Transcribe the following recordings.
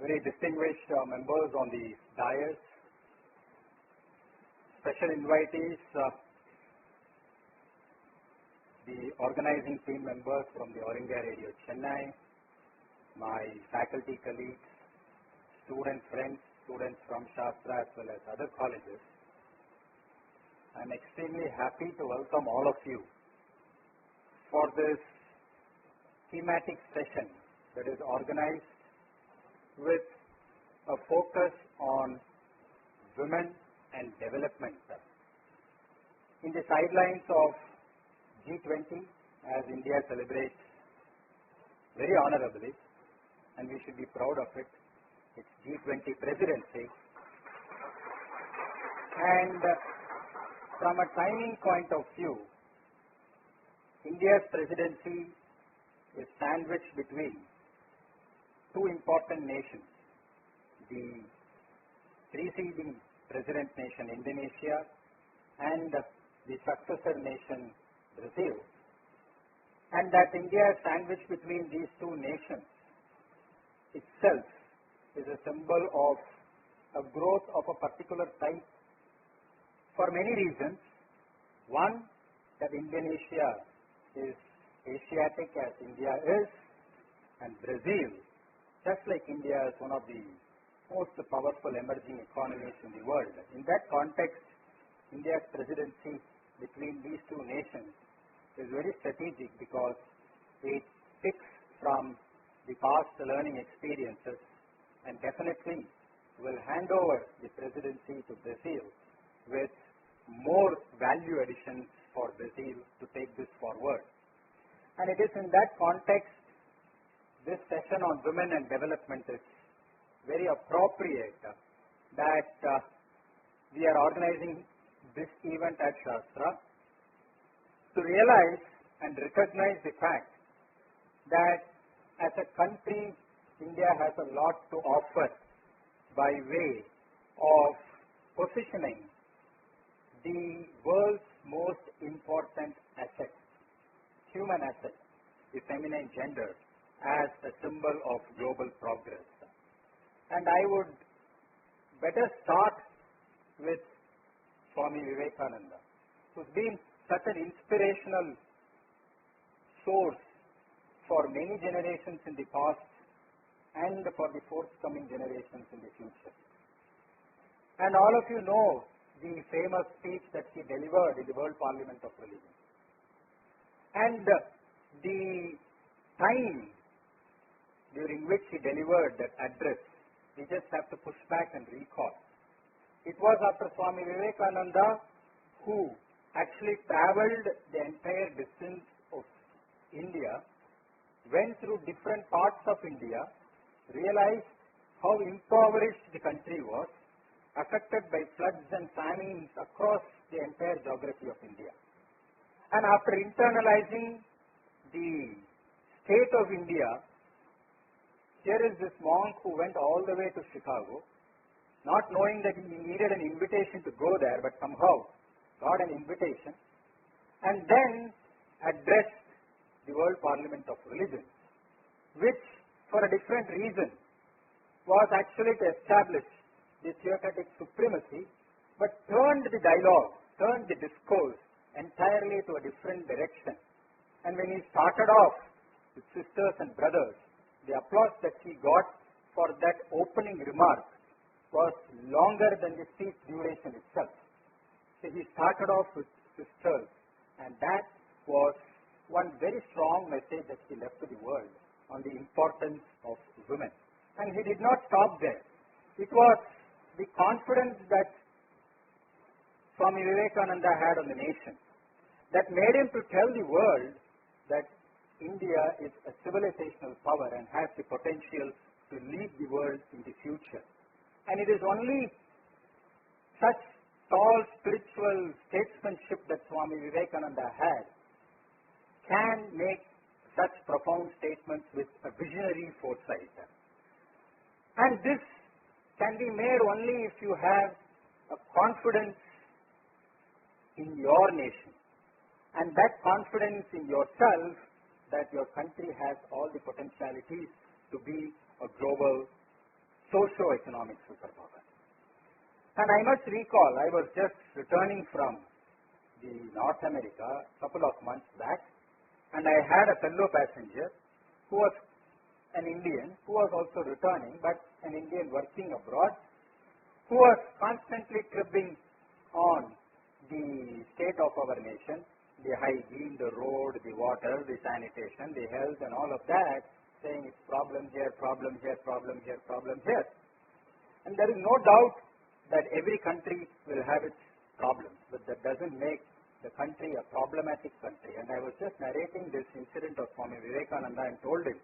very distinguished members on the dais, special invitees, the organizing team members from the All India Radio Chennai, my faculty colleagues, student friends, students from SASTRA as well as other colleges. I am extremely happy to welcome all of you for this thematic session that is organized with a focus on women and development. In the sidelines of G20, as India celebrates very honorably, and we should be proud of it, its G20 presidency. And from a timing point of view, India's presidency is sandwiched between two important nations, the preceding president nation Indonesia and the successor nation Brazil, and that India is sandwiched between these two nations itself is a symbol of a growth of a particular type for many reasons. One, that Indonesia is Asiatic as India is, and Brazil, just like India, is one of the most powerful emerging economies in the world. In that context, India's presidency between these two nations is very strategic because it picks from the past learning experiences and definitely will hand over the presidency to Brazil with more value additions for Brazil to take this forward. And it is in that context this session on women and development is very appropriate that we are organizing this event at SASTRA to realize and recognize the fact that as a country, India has a lot to offer by way of positioning the world's most important asset, human asset, the feminine gender, as a symbol of global progress. And I would better start with Swami Vivekananda, who's been such an inspirational source for many generations in the past and for the forthcoming generations in the future. And all of you know the famous speech that he delivered in the World Parliament of Religion. And the time during which he delivered that address, we just have to push back and recall. It was after Swami Vivekananda, who actually traveled the entire distance of India, went through different parts of India, realized how impoverished the country was, affected by floods and famines across the entire geography of India. And after internalizing the state of India, here is this monk who went all the way to Chicago, not knowing that he needed an invitation to go there, but somehow got an invitation, and then addressed the World Parliament of Religion, which for a different reason was actually to establish the theocratic supremacy, but turned the dialogue, turned the discourse entirely to a different direction. And when he started off with sisters and brothers, the applause that he got for that opening remark was longer than the speech duration itself. So he started off with sisters, and that was one very strong message that he left to the world on the importance of women. And he did not stop there. It was the confidence that Swami Vivekananda had on the nation that made him to tell the world that India is a civilizational power and has the potential to lead the world in the future. And it is only such tall spiritual statesmanship that Swami Vivekananda had can make such profound statements with a visionary foresight. And this can be made only if you have a confidence in your nation, and that confidence in yourself that your country has all the potentialities to be a global socio-economic superpower. And I must recall, I was just returning from the North America a couple of months back, and I had a fellow passenger who was an Indian, who was also returning, but an Indian working abroad, who was constantly cribbing on the state of our nation, the hygiene, the road, the water, the sanitation, the health, and all of that, saying it's problem here, problem here, problem here, problem here. And there is no doubt that every country will have its problems, but that doesn't make the country a problematic country. And I was just narrating this incident of Swami Vivekananda and told him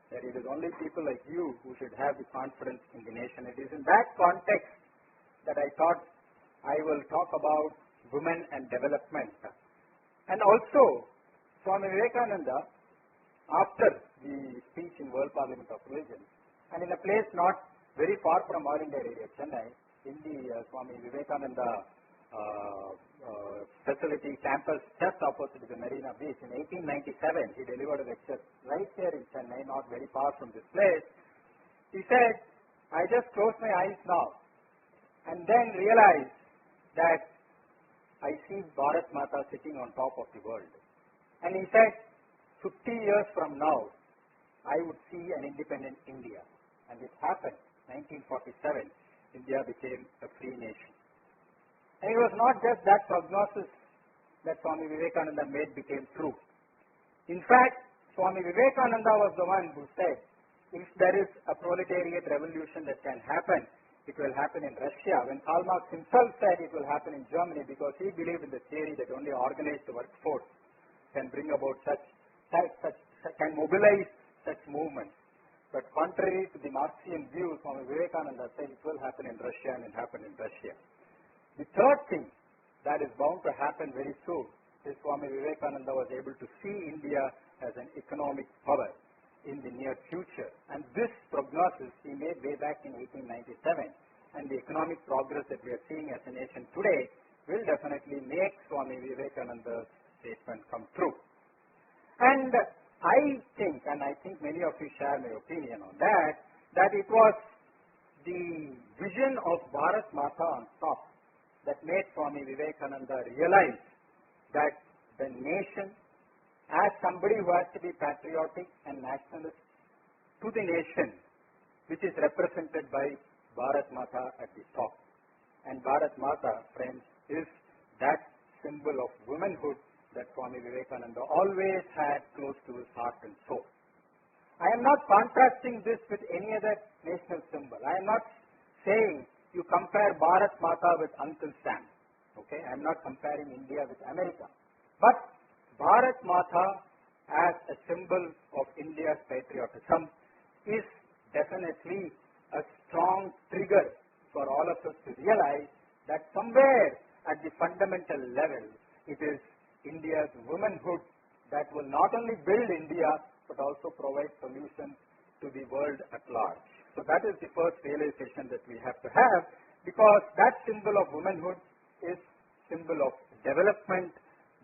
that it is only people like you who should have the confidence in the nation. It is in that context that I thought I will talk about women and development. And also, Swami Vivekananda, after the speech in World Parliament of Religion, and in a place not very far from All India Radio, Chennai, in the Swami Vivekananda facility campus just opposite the Marina Beach, in 1897, he delivered a lecture right here in Chennai, not very far from this place. He said, I just close my eyes now and then realize that I see Bharat Mata sitting on top of the world. And he said, 50 years from now, I would see an independent India. And it happened. 1947, India became a free nation. And it was not just that prognosis that Swami Vivekananda made became true. In fact, Swami Vivekananda was the one who said, if there is a proletariat revolution that can happen, it will happen in Russia. When Karl Marx himself said it will happen in Germany, because he believed in the theory that only organized workforce can bring about can mobilize such movements. But contrary to the Marxian view, Swami Vivekananda said it will happen in Russia, and it happened in Russia. The third thing that is bound to happen very soon is Swami Vivekananda was able to see India as an economic power in the near future. And this prognosis he made way back in 1897. And the economic progress that we are seeing as a nation today will definitely make Swami Vivekananda's statement come true. And I think, and I think many of you share my opinion on that, that it was the vision of Bharat Mata on top that made Swami Vivekananda realize that the nation, as somebody who has to be patriotic and nationalist to the nation, which is represented by Bharat Mata at the top. And Bharat Mata, friends, is that symbol of womanhood that Swami Vivekananda always had close to his heart and soul. I am not contrasting this with any other national symbol. I am not saying you compare Bharat Mata with Uncle Sam. Okay, I am not comparing India with America. But Bharat Mata as a symbol of India's patriotism is definitely a strong trigger for all of us to realize that somewhere at the fundamental level it is India's womanhood that will not only build India but also provide solutions to the world at large. So that is the first realization that we have to have, because that symbol of womanhood is symbol of development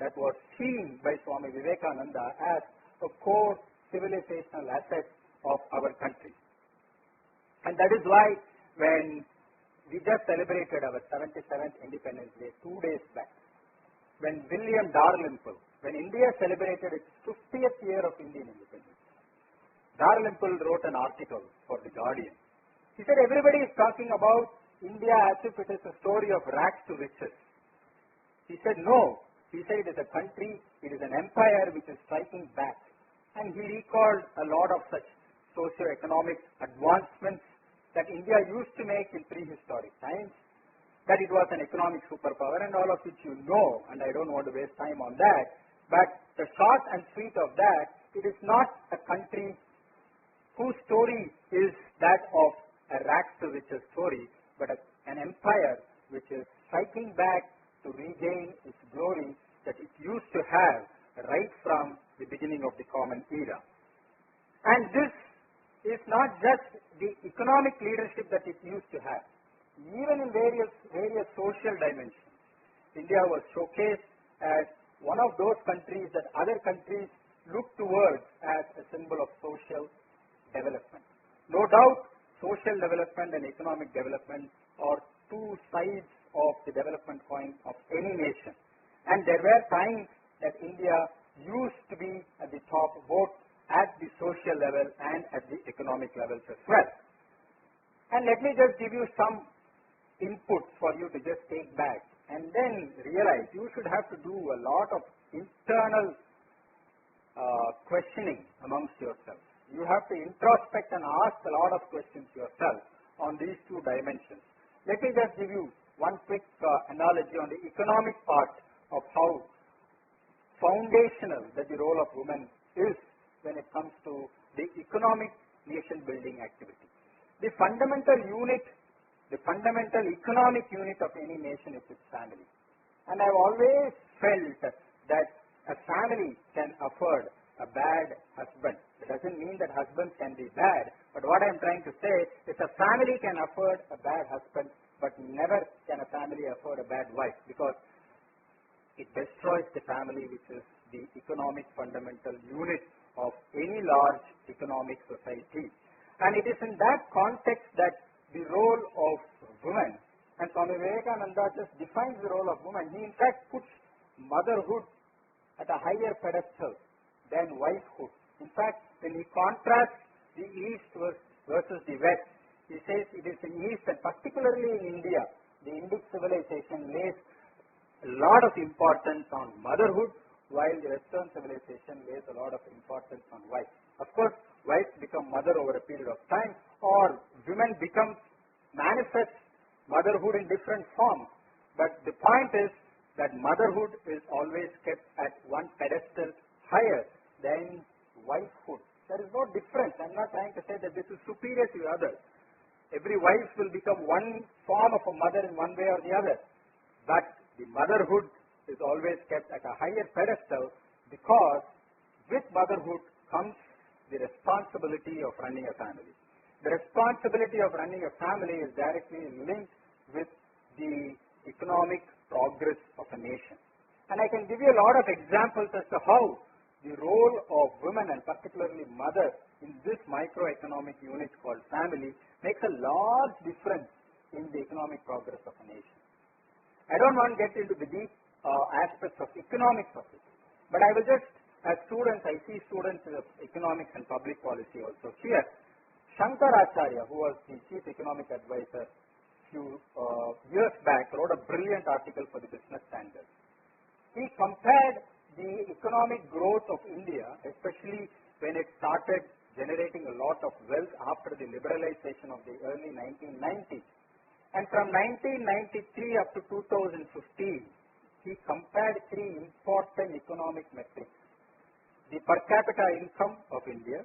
that was seen by Swami Vivekananda as a core civilizational asset of our country. And that is why when we just celebrated our 77th Independence Day 2 days back, when William Dalrymple, when India celebrated its 50th year of Indian independence, Dalrymple wrote an article for The Guardian. He said everybody is talking about India as if it is a story of rags to riches. He said no. He said it is a country, it is an empire which is striking back. And he recalled a lot of such socio-economic advancements that India used to make in prehistoric times, that it was an economic superpower, and all of which you know, and I don't want to waste time on that. But the short and sweet of that, it is not a country whose story is that of a rags to riches story, but an empire which is striking back to regain its glory that it used to have right from the beginning of the common era. And this is not just the economic leadership that it used to have. Even in various social dimensions, India was showcased as one of those countries that other countries look towards as a symbol of social development. No doubt, social development and economic development are two sides of the development coin of any nation. And there were times that India used to be at the top both at the social level and at the economic levels as well. And let me just give you some inputs for you to just take back and then realize you should have to do a lot of internal questioning amongst yourselves. You have to introspect and ask a lot of questions yourself on these two dimensions. Let me just give you one quick analogy on the economic part of how foundational that the role of women is when it comes to the economic nation building activity. The fundamental unit, the fundamental economic unit of any nation is its family. And I've always felt that a family can afford a bad husband. It doesn't mean that husbands can be bad, but what I'm trying to say is a family can afford a bad husband, but never can a family afford a bad wife, because it destroys the family, which is the economic fundamental unit of any large economic society. And it is in that context that the role of women, and Swami Vivekananda just defines the role of women. He in fact puts motherhood at a higher pedestal than wifehood. In fact, when he contrasts the East versus the West, he says it is in East, and particularly in India, the Indic civilization lays a lot of importance on motherhood, while the Western civilization lays a lot of importance on wife. Of course, wives become mother over a period of time, or women manifest motherhood in different forms. But the point is that motherhood is always kept at one pedestal higher than wifehood. There is no difference. I'm not trying to say that this is superior to the other. Every wife will become one form of a mother in one way or the other. But the motherhood is always kept at a higher pedestal, because with motherhood comes the responsibility of running a family. The responsibility of running a family is directly linked with the economic progress of a nation. And I can give you a lot of examples as to how the role of women, and particularly mother, in this microeconomic unit called family makes a large difference in the economic progress of a nation. I don't want to get into the deep aspects of economics of it, but I will just, as students, I see students of economics and public policy also here. Shankaracharya, who was the chief economic advisor few years back, wrote a brilliant article for the Business Standard. He compared the economic growth of India, especially when it started generating a lot of wealth after the liberalization of the early 1990s. And from 1993 up to 2015, he compared three important economic metrics: the per capita income of India,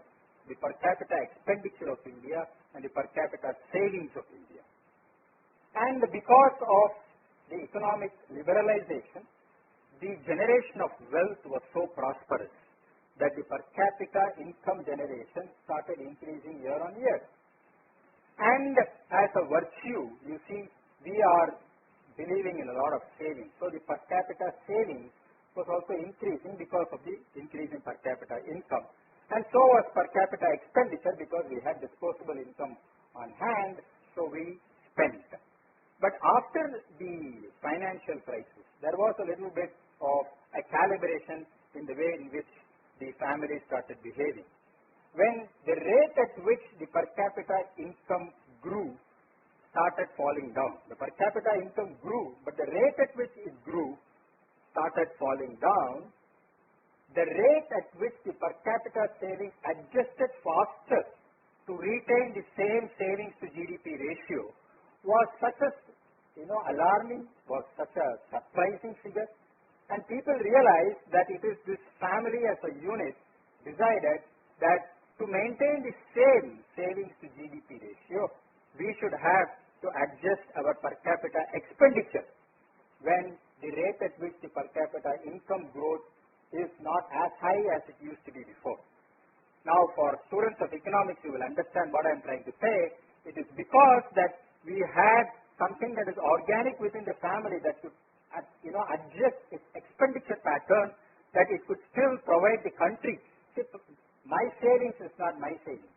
the per capita expenditure of India, and the per capita savings of India. And because of the economic liberalization, the generation of wealth was so prosperous that the per capita income generation started increasing year on year. And as a virtue, you see, we are believing in a lot of savings. So the per capita savings was also increasing because of the increase in per capita income. And so was per capita expenditure, because we had disposable income on hand, so we spent. But after the financial crisis, there was a little bit of a calibration in the way in which the family started behaving. When the rate at which the per capita income grew started falling down. The per capita income grew, but the rate at which it grew started falling down. The rate at which the per capita savings adjusted faster to retain the same savings to GDP ratio was such a alarming, was such a surprising figure. And people realized that it is this family as a unit decided that to maintain the same savings to GDP ratio, we should have to adjust our per capita expenditure when the rate at which the per capita income growth is not as high as it used to be before. Now, for students of economics, you will understand what I am trying to say. It is because that we had something that is organic within the family that could adjust its expenditure pattern, that it could still provide the country. See, my savings is not my savings.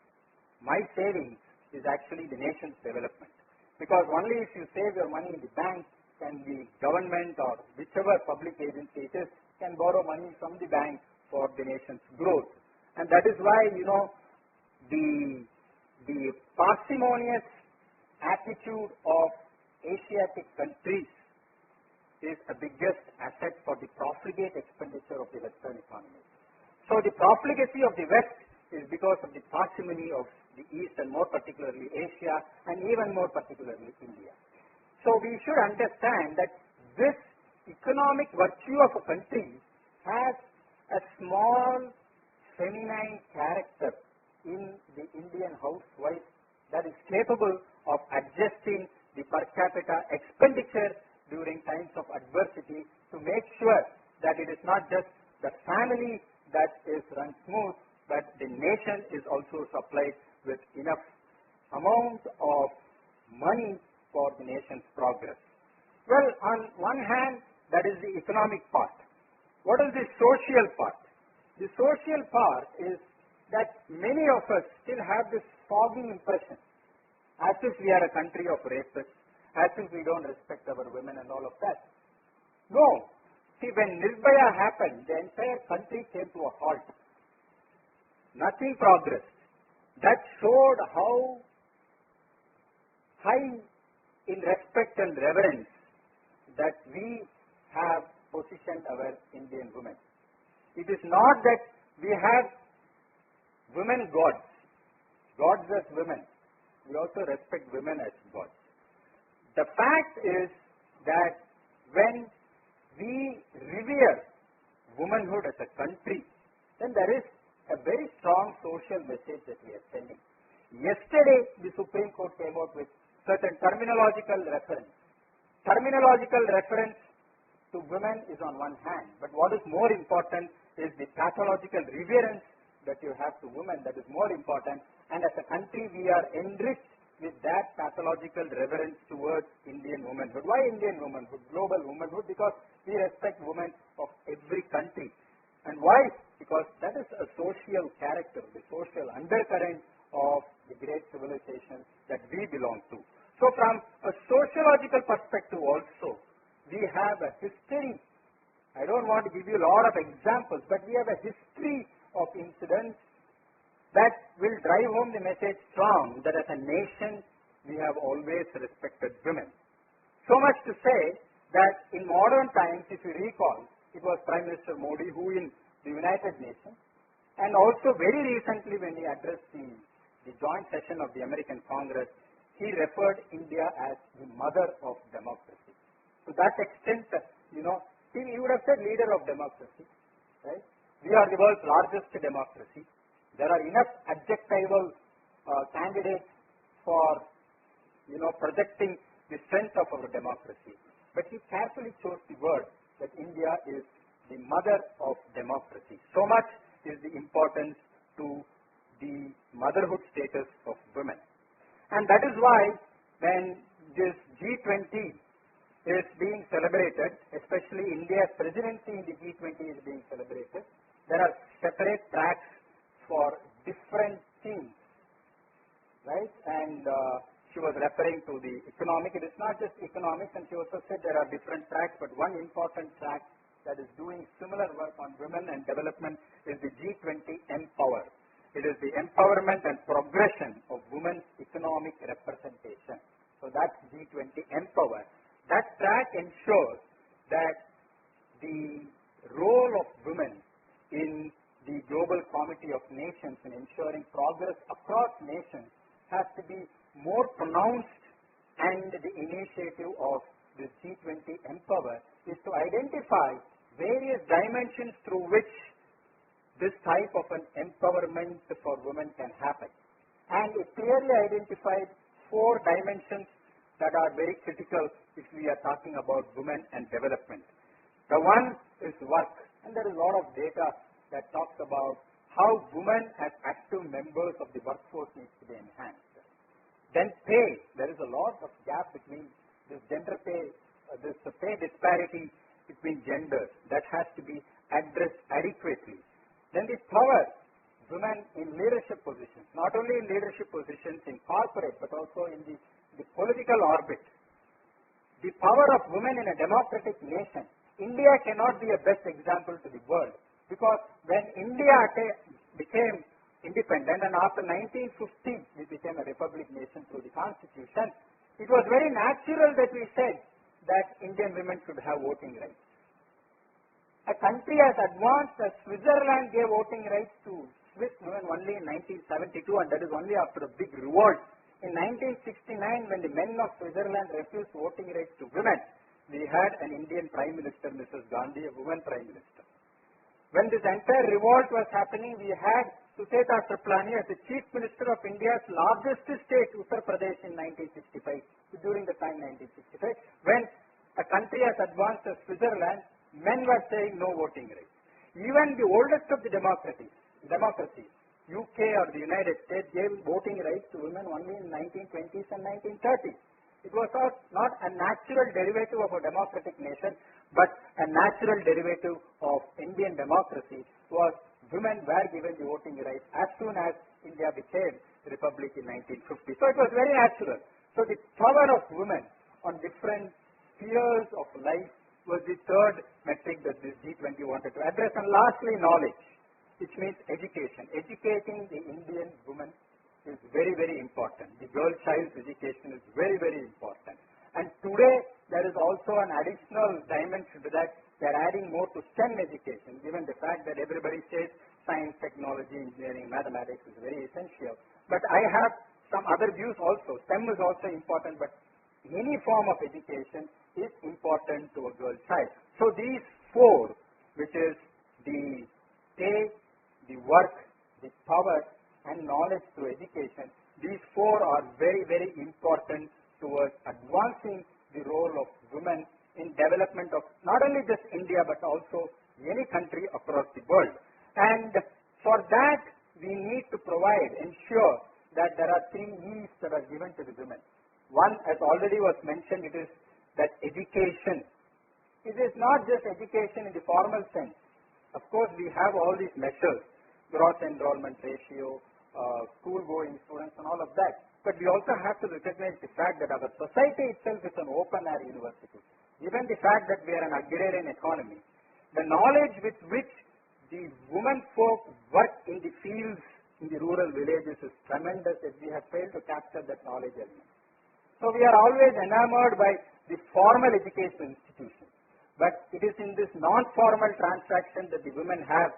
My savings is actually the nation's development. Because only if you save your money in the bank can the government or whichever public agency it is can borrow money from the bank for the nation's growth. And that is why, the parsimonious attitude of Asiatic countries is the biggest asset for the profligate expenditure of the Western economy. So the profligacy of the West is because of the parsimony of the East, and more particularly Asia, and even more particularly India. So we should understand that this economic virtue of a country has a small feminine character in the Indian housewife that is capable of adjusting the per capita expenditure during times of adversity to make sure that it is not just the family that is run smooth, but the nation is also supplied with enough amount of money for the nation's progress. Well, on one hand, that is the economic part. What is the social part? The social part is that many of us still have this foggy impression, as if we are a country of rapists, as if we don't respect our women and all of that. No. See, when Nirbhaya happened, the entire country came to a halt. Nothing progressed. That showed how high in respect and reverence that we have positioned our Indian women. It is not that we have women gods, gods as women. We also respect women as gods. The fact is that when we revere womanhood as a country, then there is a very strong social message that we are sending. Yesterday, the Supreme Court came out with certain terminological reference. Terminological reference to women is on one hand, but what is more important is the pathological reverence that you have to women that is more important, and as a country we are enriched with that pathological reverence towards Indian womanhood. Why Indian womanhood? Global womanhood, because we respect women of every country. And why? Because that is a social character, the social undercurrent of the great civilization that we belong to. So from a sociological perspective also, we have a history. I don't want to give you a lot of examples, but we have a history of incidents that will drive home the message strong that as a nation we have always respected women. So much to say that in modern times, if you recall, it was Prime Minister Modi who in the United Nations, and also very recently when he addressed the joint session of the American Congress, he referred India as the mother of democracy. To that extent, he would have said leader of democracy, right? We are the world's largest democracy. There are enough adjectival candidates for, projecting the strength of our democracy. But he carefully chose the word that India is the mother of democracy. So much is the importance to the motherhood status of women. And that is why when this G20 is being celebrated, especially India's presidency in the G20 is being celebrated, there are separate tracks for different themes, right? And she was referring to the economic. It is not just economics, and she also said there are different tracks, but one important track that is doing similar work on women and development is the G20 Empower. It is the empowerment and progression of women's economic representation. So that's G20 Empower. That track ensures that the role of women in the Global Committee of Nations in ensuring progress across nations has to be more pronounced, and the initiative of this G20 Empower is to identify various dimensions through which this type of an empowerment for women can happen. And it clearly identified 4 dimensions that are very critical if we are talking about women and development. The one is work, and there is a lot of data that talks about how women as active members of the workforce needs to be enhanced. Then pay, there is a lot of gap between this gender pay, this pay disparity between genders that has to be addressed adequately. Then the power, women in leadership positions, not only in leadership positions in corporate, but also in the political orbit. The power of women in a democratic nation. India cannot be a best example to the world, because when India became independent, and after 1950 we became a republic nation through the constitution, it was very natural that we said that Indian women should have voting rights. A country as advanced as Switzerland gave voting rights to Swiss women only in 1972, and that is only after a big revolt. In 1969, when the men of Switzerland refused voting rights to women, we had an Indian Prime Minister, Mrs. Gandhi, a woman Prime Minister. When this entire revolt was happening, we had Suseta Triplani as the Chief Minister of India's largest state, Uttar Pradesh, in 1965, during the time 1965, when a country as advanced as Switzerland, men were saying no voting rights. Even the oldest of the democracies, UK or the United States, gave voting rights to women only in 1920s and 1930s. It was not a natural derivative of a democratic nation, but a natural derivative of Indian democracy was women were given the voting rights as soon as India became a republic in 1950. So it was very natural. So the power of women on different spheres of life was the third metric that this G20 wanted to address. And lastly, knowledge, which means education. Educating the Indian woman is very, very important. The girl child's education is very, very important. And today, there is also an additional dimension to that. They are adding more to STEM education, given the fact that everybody says science, technology, engineering, mathematics is very essential. But I have some other views also. STEM is also important, but any form of education is important to a girl child. So these four, which is the pay, the work, the power, and knowledge through education, these four are very, very important towards advancing the role of women in development of not only just India, but also any country across the world. And for that, we need to ensure that there are 3 E's that are given to the women. One, as already was mentioned, it is that education. It is not just education in the formal sense. Of course, we have all these measures, gross enrollment ratio, school-going students and all of that. But we also have to recognize the fact that our society itself is an open-air university. Given the fact that we are an agrarian economy, the knowledge with which the women folk work in the fields, in the rural villages is tremendous, that we have failed to capture that knowledge element. So we are always enamored by the formal education institutions. But it is in this non-formal transaction that the women have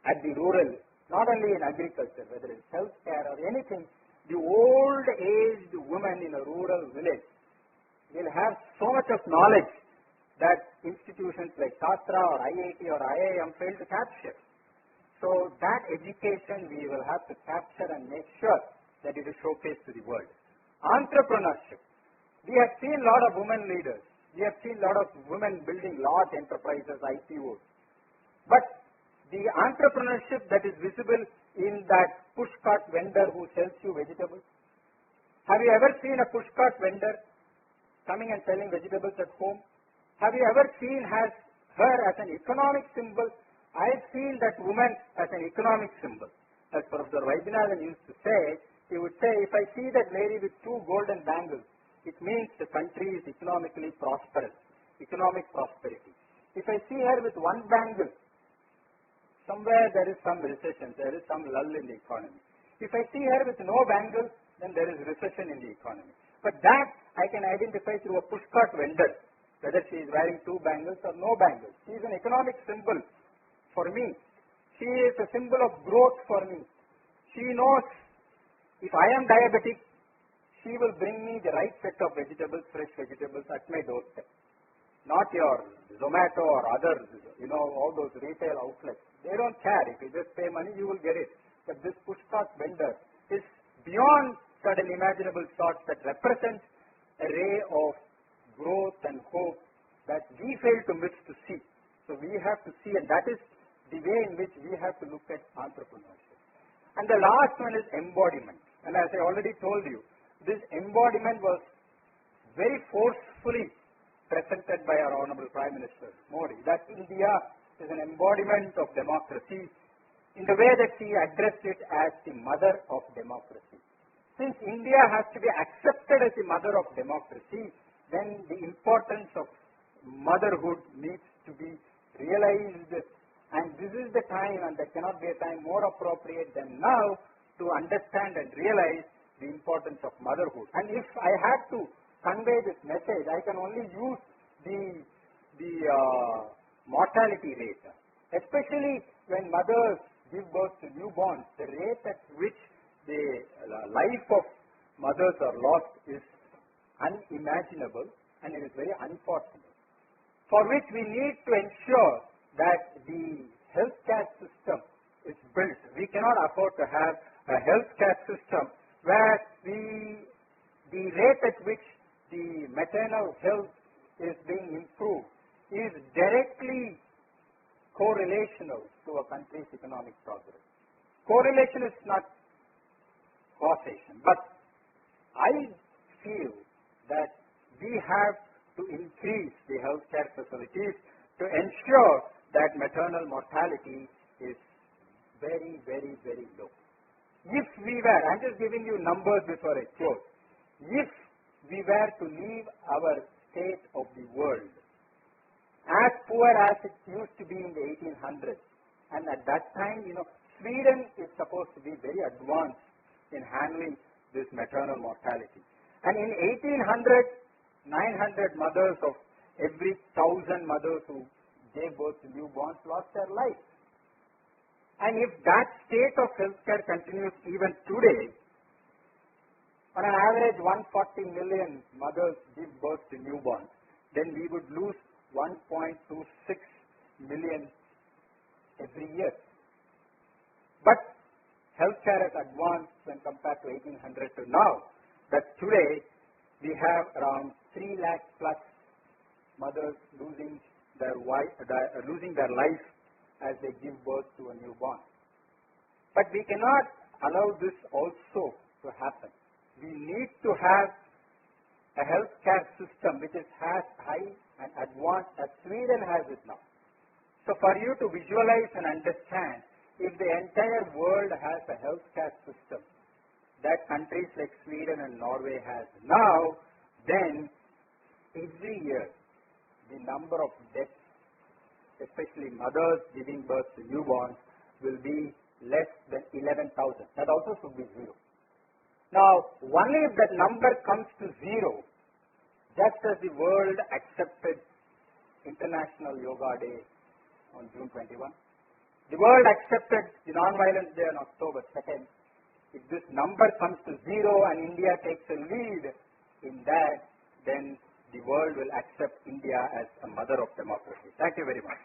at the rural, not only in agriculture, whether it's healthcare or anything, the old-aged woman in a rural village will have so much of knowledge that institutions like SASTRA or IIT or IIM fail to capture. So that education we will have to capture and make sure that it is showcased to the world. Entrepreneurship. We have seen a lot of women leaders. We have seen a lot of women building large enterprises, IPOs. But the entrepreneurship that is visible in that pushcart vendor who sells you vegetables. Have you ever seen a pushcart vendor coming and selling vegetables at home? Have you ever seen her as an economic symbol? I have seen that woman as an economic symbol. As Professor Vaidhyanathan used to say, he would say, if I see that lady with 2 golden bangles, it means the country is economically prosperous, economic prosperity. If I see her with 1 bangle, somewhere there is some recession, there is some lull in the economy. If I see her with no bangle, then there is recession in the economy. But that I can identify through a pushcart vendor, whether she is wearing 2 bangles or no bangles. She is an economic symbol for me. She is a symbol of growth for me. She knows if I am diabetic, she will bring me the right set of vegetables, fresh vegetables at my doorstep. Not your Zomato or other, all those retail outlets. They don't care. If you just pay money, you will get it. But this pushcart vendor is beyond certain imaginable thoughts that represent a ray of growth and hope that we fail to miss to see. So we have to see, and that is the way in which we have to look at entrepreneurship. And the last one is embodiment. And as I already told you, this embodiment was very forcefully presented by our Honorable Prime Minister Modi, that India is an embodiment of democracy. in the way that she addressed it as the mother of democracy. Since India has to be accepted as the mother of democracy, then the importance of motherhood needs to be realized, and this is the time, and there cannot be a time more appropriate than now to understand and realize the importance of motherhood. And if I had to convey this message, I can only use the mortality rate, especially when mothers give birth to newborns. The rate at which the life of mothers are lost is unimaginable, and it is very unfortunate, for which we need to ensure that the healthcare system is built. We cannot afford to have a healthcare system where the rate at which the maternal health is being improved is directly correlational to a country's economic progress. Correlation is not causation, but I feel that we have to increase the healthcare facilities to ensure that maternal mortality is very, very, very low. If we were, I'm just giving you numbers before I close, if we were to leave our state of the world as poor as it used to be in the 1800s, and at that time, Sweden is supposed to be very advanced in handling this maternal mortality. And in 1800, 900 mothers of every 1,000 mothers who gave birth to newborns lost their life. And if that state of healthcare continues even today, on an average 140 million mothers give birth to newborns, then we would lose 1.26 million every year. But healthcare has advanced when compared to 1800 to now, that today we have around 3 lakh plus mothers losing their life as they give birth to a newborn. But we cannot allow this also to happen. We need to have a healthcare system which is as high and advanced as Sweden has it now. So for you to visualize and understand, if the entire world has a healthcare system that countries like Sweden and Norway has now, then every year the number of deaths, especially mothers giving birth to newborns, will be less than 11,000. That also should be zero. Now, only if that number comes to zero, just as the world accepted International Yoga Day on June 21, the world accepted the Non-Violence Day on October 2nd. If this number comes to zero and India takes a lead in that, then the world will accept India as a mother of democracy. Thank you very much.